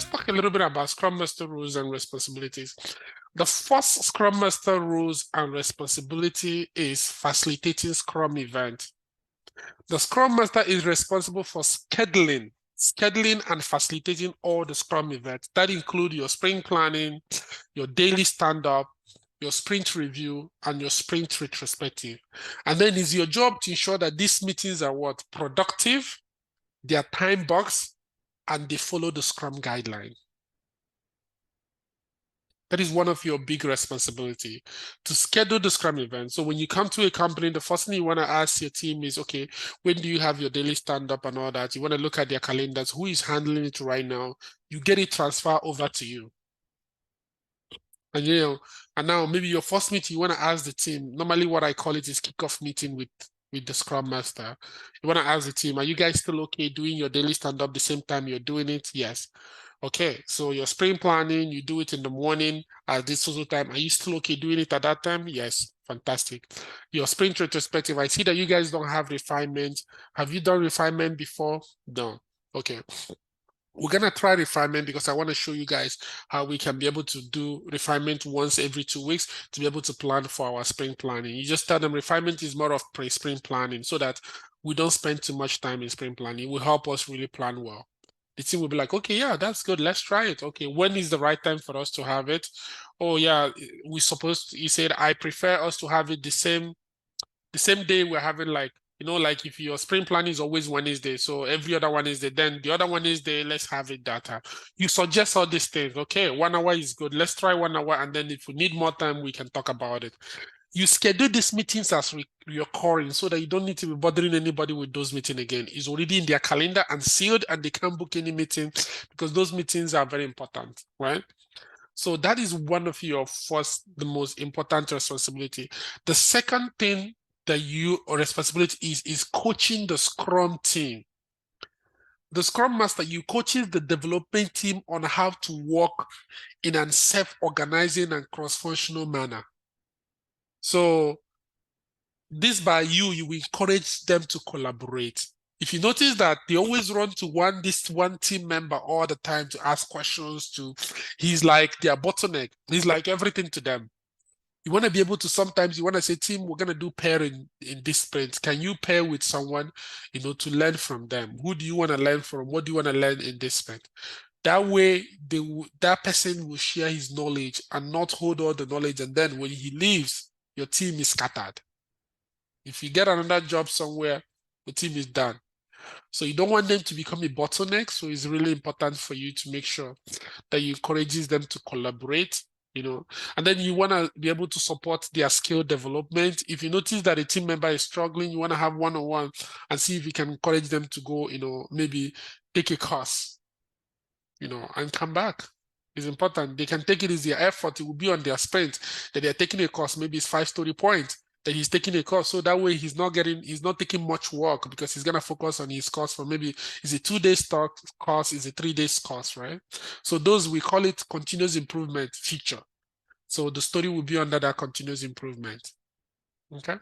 let's talk a little bit about Scrum Master roles and responsibilities. The first Scrum Master roles and responsibility is facilitating Scrum event. The Scrum Master is responsible for scheduling and facilitating all the Scrum events. That include your sprint planning, your daily stand-up, your sprint review, and your sprint retrospective. And then it's your job to ensure that these meetings are what? Productive, they are time boxed, and they follow the Scrum guideline. That is one of your big responsibility, to schedule the Scrum event. So when you come to a company, the first thing you want to ask your team is, okay, when do you have your daily stand-up and all that? You want to look at their calendars. Who is handling it right now? You get it transferred over to you. And and now maybe your first meeting, you want to ask the team. Normally what I call it is kickoff meeting with the Scrum Master. You want to ask the team, are you guys still okay doing your daily stand-up the same time you're doing it? Yes. Okay, so your sprint planning, you do it in the morning at this social time. Are you still okay doing it at that time? Yes, fantastic. Your sprint retrospective, I see that you guys don't have refinement. Have you done refinement before? No. Okay. We're going to try refinement because I want to show you guys how we can be able to do refinement once every 2 weeks to be able to plan for our sprint planning. You just tell them refinement is more of pre-sprint planning so that we don't spend too much time in sprint planning. It will help us really plan well. The team will be like, okay, yeah, that's good. Let's try it. Okay, when is the right time for us to have it? Oh, yeah, he said, I prefer us to have it the same day we're having like if your sprint plan is always Wednesday, so every other Wednesday, then the other Wednesday, let's have it data. You suggest all these things. Okay, 1 hour is good. Let's try 1 hour. And then if we need more time, we can talk about it. You schedule these meetings as recurring so that you don't need to be bothering anybody with those meetings again. It's already in their calendar and sealed, and they can't book any meeting because those meetings are very important, right? So that is one of your the most important responsibility. The second thing that or responsibility is coaching the Scrum team. The Scrum Master, you coaches the development team on how to work in a self-organizing and cross-functional manner. So this by you will encourage them to collaborate. If you notice that they always run to this one team member all the time to ask questions to, he's like their bottleneck. He's like everything to them. You want to be able to, sometimes you want to say, team, we're going to do pairing in this sprint. Can you pair with someone, to learn from them? Who do you want to learn from? What do you want to learn in this sprint? That way, that person will share his knowledge and not hold all the knowledge. And then when he leaves, your team is scattered. If you get another job somewhere, the team is done. So you don't want them to become a bottleneck. So it's really important for you to make sure that you encourages them to collaborate, and then you want to be able to support their skill development. If you notice that a team member is struggling, you want to have one-on-one and see if you can encourage them to go, maybe take a course, and come back. It's important. They can take it as their effort. It will be on their sprint that they're taking a course. Maybe it's 5-story point that he's taking a course. So that way he's not taking much work because he's going to focus on his course for maybe is a 2-day course, is a 3-day course, right? So those, we call it continuous improvement feature. So the story will be under that continuous improvement. Okay.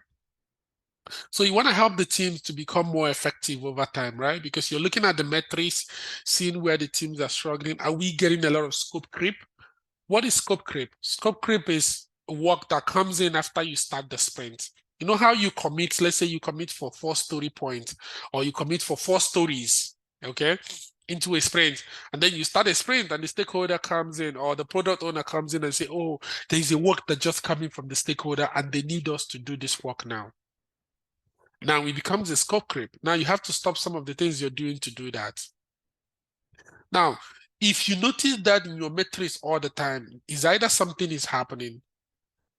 So you want to help the teams to become more effective over time, right? Because you're looking at the metrics, seeing where the teams are struggling. Are we getting a lot of scope creep? What is scope creep? Scope creep is work that comes in after you start the sprint. You know how you commit, let's say you commit for 4-story points, or you commit for 4 stories, okay, into a sprint, and then you start a sprint and the stakeholder comes in, or the product owner comes in and say, oh, there's a work that just coming from the stakeholder and they need us to do this work now. Now it becomes a scope creep. Now you have to stop some of the things you're doing to do that. Now, if you notice that in your metrics all the time, is either something is happening,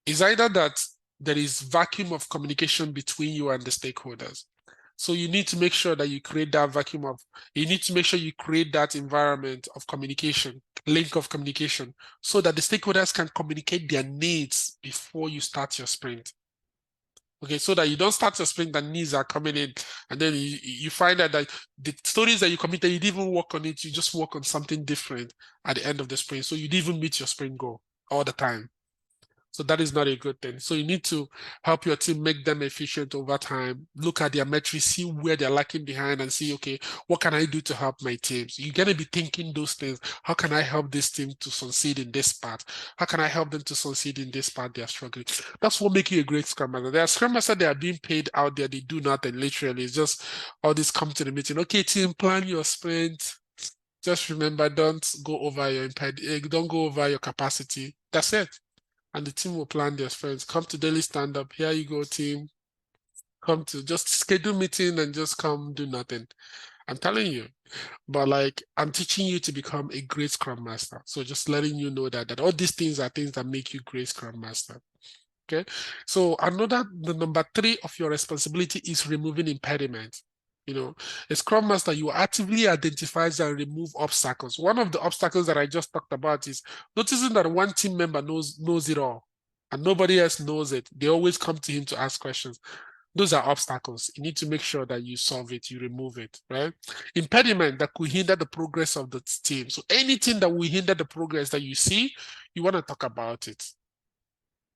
is either that there is vacuum of communication between you and the stakeholders. So you need to make sure that you create that you need to make sure you create that environment of communication, link of communication, so that the stakeholders can communicate their needs before you start your sprint. Okay, so that you don't start your sprint and needs are coming in, and then you find out that the stories that you committed, you didn't even work on it, you just work on something different at the end of the sprint. So you didn't even meet your sprint goal all the time. So that is not a good thing. So you need to help your team make them efficient over time. Look at their metrics, see where they're lacking behind, and see, okay, what can I do to help my teams? You're gonna be thinking those things. How can I help this team to succeed in this part? How can I help them to succeed in this part they're struggling? That's what makes you a great Scrum Master. There are Scrum Masters that are being paid out there, they do nothing, literally. It's just all this come to the meeting. Okay, team, plan your sprint. Just remember, don't go over don't go over your capacity. That's it. And the team will plan their sprints. Come to daily stand-up. Here you go, team. Come to just schedule meeting and just come do nothing. I'm telling you. But like I'm teaching you to become a great Scrum Master. So just letting you know that all these things are things that make you great Scrum Master. Okay. So the number 3 of your responsibility is removing impediments. You know, a Scrum Master, you actively identifies and remove obstacles. One of the obstacles that I just talked about is noticing that one team member knows it all and nobody else knows it. They always come to him to ask questions. Those are obstacles. You need to make sure that you solve it, you remove it, right? Impediment that could hinder the progress of the team. So anything that will hinder the progress that you see, you want to talk about it.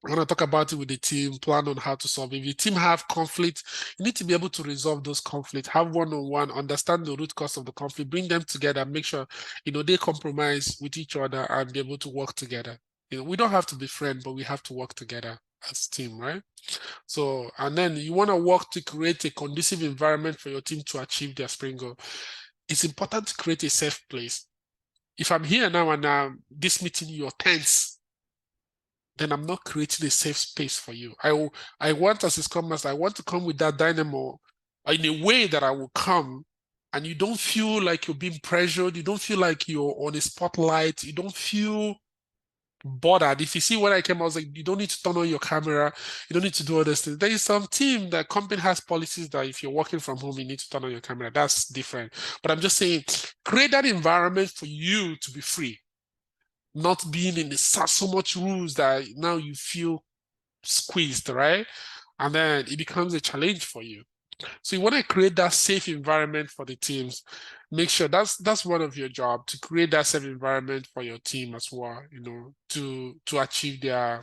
I want to talk about it with the team, plan on how to solve it. If your team have conflict, you need to be able to resolve those conflicts, have one-on-one, understand the root cause of the conflict, bring them together, make sure, they compromise with each other and be able to work together. We don't have to be friends, but we have to work together as a team, right? So, and then you want to work to create a conducive environment for your team to achieve their sprint goal. It's important to create a safe place. If I'm here now and this meeting, you're tense, then I'm not creating a safe space for you. I want, as a Scrum Master, I want to come with that dynamo in a way that I will come and you don't feel like you're being pressured. You don't feel like you're on a spotlight. You don't feel bothered. If you see when I came, I was like, you don't need to turn on your camera. You don't need to do all these things. There is some team that company has policies that if you're working from home, you need to turn on your camera. That's different. But I'm just saying, create that environment for you to be free. Not being in so much rules that now you feel squeezed, right? And then it becomes a challenge for you. So you want to create that safe environment for the teams. Make sure that's one of your job, to create that safe environment for your team as well, to achieve their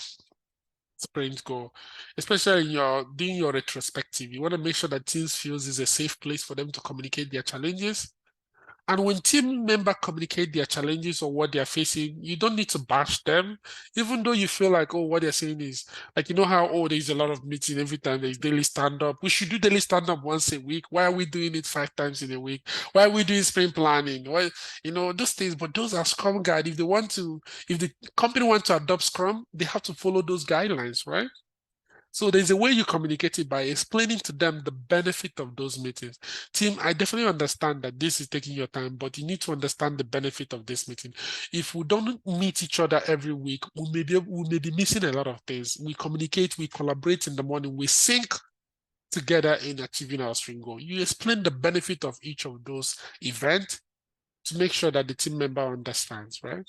sprint goal. Especially in doing your retrospective. You want to make sure that teams feels is a safe place for them to communicate their challenges. And when team members communicate their challenges or what they're facing, you don't need to bash them, even though you feel like, oh, what they're saying is like, how, oh, there's a lot of meeting every time there's daily stand-up. We should do daily stand-up once a week. Why are we doing it 5 times in a week? Why are we doing sprint planning? Why, those things, but those are Scrum guide. If the company wants to adopt Scrum, they have to follow those guidelines, right? So there's a way you communicate it by explaining to them the benefit of those meetings. Team, I definitely understand that this is taking your time, but you need to understand the benefit of this meeting. If we don't meet each other every week, we may be missing a lot of things. We communicate, we collaborate in the morning, we sync together in achieving our sprint goal. You explain the benefit of each of those events to make sure that the team member understands, right?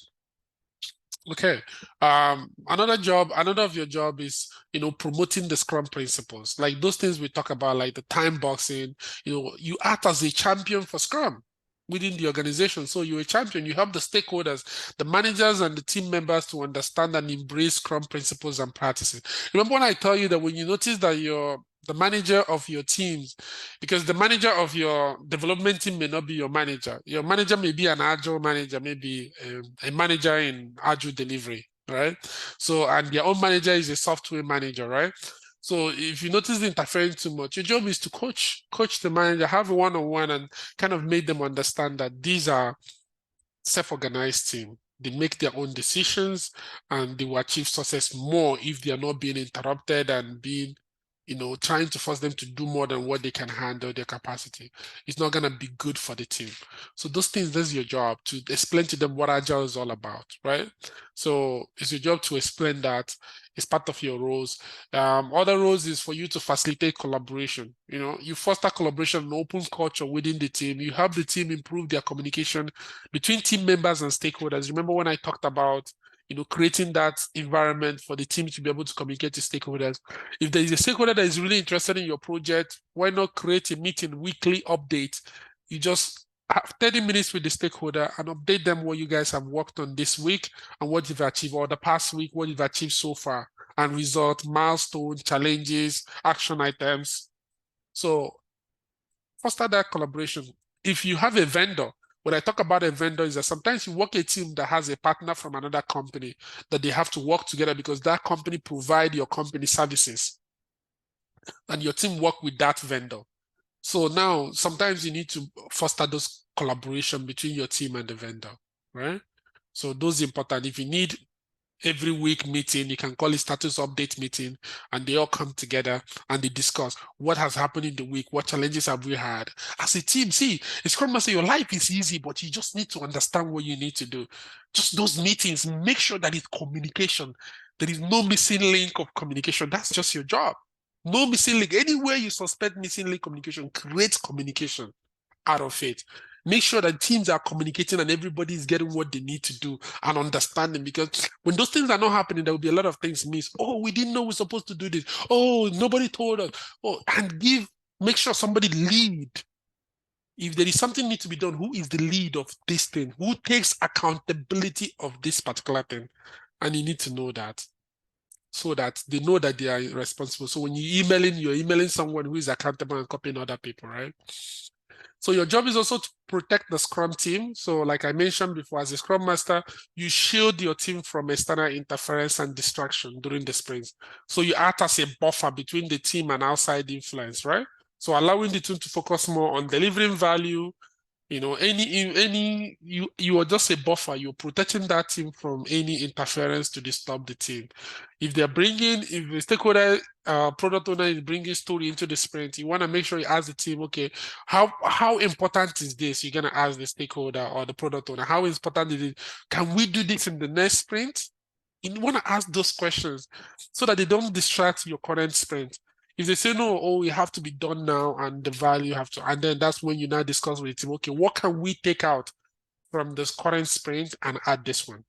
Okay. Another of your job is, promoting the Scrum principles. Like those things we talk about, like the time boxing, you act as a champion for Scrum within the organization. So you're a champion, you help the stakeholders, the managers and the team members to understand and embrace Scrum principles and practices. Remember when I tell you that when you notice that you're the manager of your teams, because the manager of your development team may not be your manager. Your manager may be an agile manager, maybe a manager in agile delivery, right? So, and their own manager is a software manager, right? So if you notice the interfering too much, your job is to coach the manager, have a one-on-one and kind of make them understand that these are self-organized team. They make their own decisions and they will achieve success more if they are not being interrupted and being trying to force them to do more than what they can handle their capacity. It's not going to be good for the team. So those things, that's your job, to explain to them what Agile is all about, right? So it's your job to explain that. It's part of your roles. Other roles is for you to facilitate collaboration. You foster collaboration and open culture within the team. You help the team improve their communication between team members and stakeholders. Remember when I talked about creating that environment for the team to be able to communicate to stakeholders. If there is a stakeholder that is really interested in your project, why not create a meeting, weekly update? You just have 30 minutes with the stakeholder and update them what you guys have worked on this week and what you've achieved, or the past week, what you've achieved so far, and result, milestones, challenges, action items. So foster that collaboration. If you have a vendor, when I talk about a vendor, is that sometimes you work a team that has a partner from another company that they have to work together because that company provide your company services and your team work with that vendor. So now sometimes you need to foster those collaboration between your team and the vendor, right? So those important. If you need every week meeting, you can call it status update meeting, and they all come together and they discuss what has happened in the week, what challenges have we had. As a team, see, a Scrum Master, your life is easy, but you just need to understand what you need to do. Just those meetings, make sure that it's communication. There is no missing link of communication. That's just your job. No missing link. Anywhere you suspect missing link communication, create communication out of it. Make sure that teams are communicating and everybody is getting what they need to do and understanding, because when those things are not happening, there will be a lot of things missed. Oh, we didn't know we're supposed to do this. Oh, nobody told us. Oh, and make sure somebody lead. If there is something need to be done, who is the lead of this thing? Who takes accountability of this particular thing? And you need to know that, so that they know that they are responsible. So when you're emailing someone who is accountable and copying other people, right? So your job is also to protect the Scrum team. So like I mentioned before, as a Scrum Master, you shield your team from external interference and distraction during the sprints. So you act as a buffer between the team and outside influence, right? So allowing the team to focus more on delivering value. You are just a buffer. You're protecting that team from any interference to disturb the team. If the stakeholder, product owner is bringing story into the sprint, you want to make sure you ask the team, okay, how important is this? You're gonna ask the stakeholder or the product owner, how important is it? Can we do this in the next sprint? You want to ask those questions so that they don't distract your current sprint. If they say no, oh, it have to be done now, and the value have to, and then that's when you now discuss with the team, okay, what can we take out from this current sprint and add this one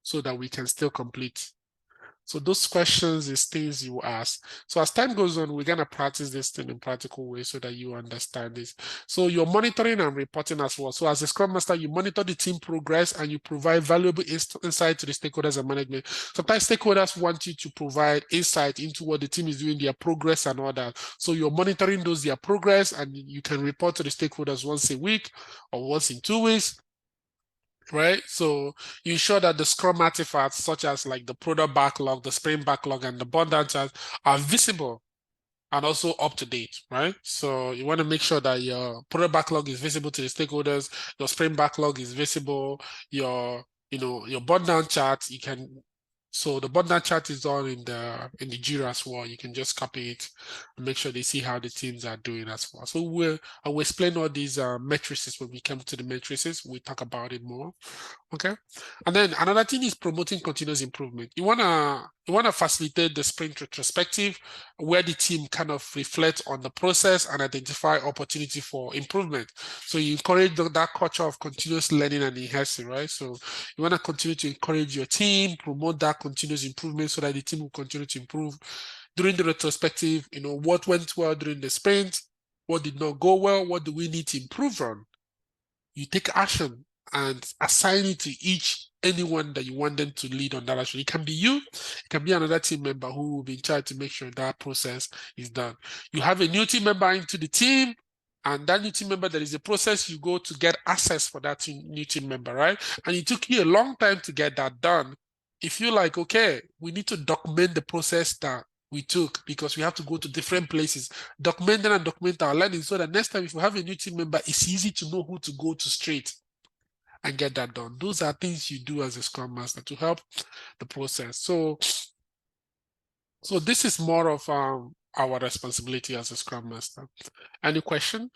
so that we can still complete? So those questions is things you ask. So as time goes on, we're gonna practice this thing in practical ways so that you understand this. So you're monitoring and reporting as well. So as a Scrum Master, you monitor the team progress and you provide valuable insight to the stakeholders and management. Sometimes stakeholders want you to provide insight into what the team is doing, their progress and all that. So you're monitoring their progress, and you can report to the stakeholders once a week or once in 2 weeks. Right? So you ensure that the Scrum artifacts, such as like the product backlog, the sprint backlog, and the burn charts are visible and also up to date, right? So you want to make sure that your product backlog is visible to the stakeholders, your sprint backlog is visible, your burn chart, so the burn chart is on in the Jira as well. You can just copy it and make sure they see how the teams are doing as well. So I will explain all these matrices when we come to the matrices. We talk about it more. Okay. And then another thing is promoting continuous improvement. You wanna facilitate the sprint retrospective where the team kind of reflect on the process and identify opportunity for improvement. So you encourage that culture of continuous learning and enhancing, right? So you want to continue to encourage your team, promote that continuous improvement so that the team will continue to improve during the retrospective. What went well during the sprint, what did not go well, what do we need to improve on? You take action and assign it to anyone that you want them to lead on that action. It can be you, it can be another team member who will be in charge to make sure that process is done. You have a new team member into the team, and that new team member, there is a process you go to get access for that new team member, right? And it took you a long time to get that done. If you're like, okay, we need to document the process that we took because we have to go to different places, document and document our learning so that next time if we have a new team member, it's easy to know who to go to straight and get that done. Those are things you do as a Scrum Master to help the process. So this is more of our responsibility as a Scrum Master. Any question?